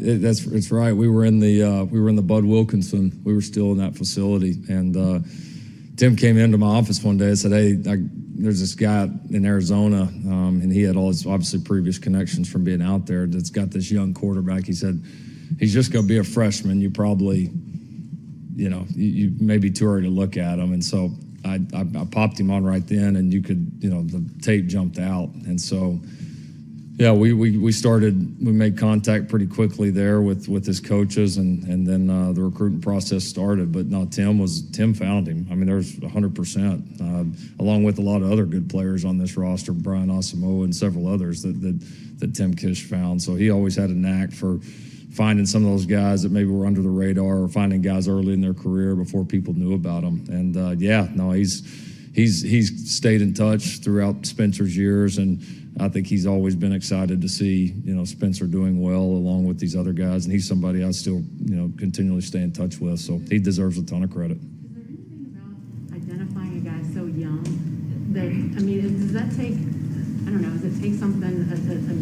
it's right. We were in the Bud Wilkinson. We were still in that facility, and Tim came into my office one day and said, "Hey, there's this guy in Arizona, and he had all his obviously previous connections from being out there. That's got this young quarterback." He said, "He's just going to be a freshman. You probably, you may be too early to look at him." And so I popped him on right then, and you could, the tape jumped out, and so. Yeah, we made contact pretty quickly there with his coaches, and then the recruiting process started. But no, Tim found him. I mean, there's 100%, along with a lot of other good players on this roster, Brian Asamoah and several others that Tim Kish found. So he always had a knack for finding some of those guys that maybe were under the radar, or finding guys early in their career before people knew about them. And he's stayed in touch throughout Spencer's years, and I think he's always been excited to see, Spencer doing well along with these other guys, and he's somebody I still, continually stay in touch with. So he deserves a ton of credit. Is there anything about identifying a guy so young does that take, does it take something, a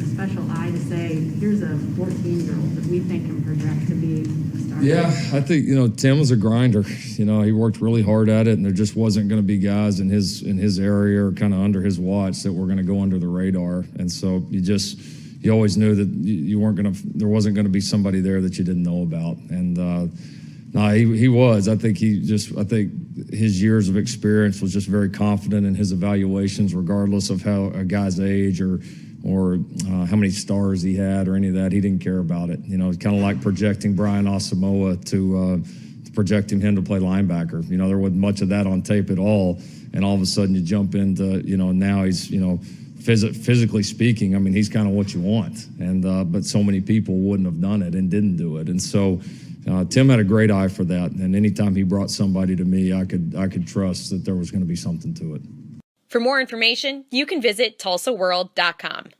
special eye to say, here's a 14-year-old that we think can project to be a starter? Yeah, I think, Tim was a grinder. He worked really hard at it, and there just wasn't going to be guys in his area or kind of under his watch that were going to go under the radar. And so you always knew that there wasn't going to be somebody there that you didn't know about. And no, he was. I think his years of experience was just very confident in his evaluations, regardless of how a guy's age or how many stars he had or any of that. He didn't care about it. It's kind of like projecting Brian Asamoah to projecting him to play linebacker. There wasn't much of that on tape at all, and all of a sudden you jump into now he's physically speaking, I mean, he's kind of what you want. And but so many people wouldn't have done it and didn't do it, and so. Tim had a great eye for that, and anytime he brought somebody to me, I could trust that there was going to be something to it. For more information, you can visit TulsaWorld.com.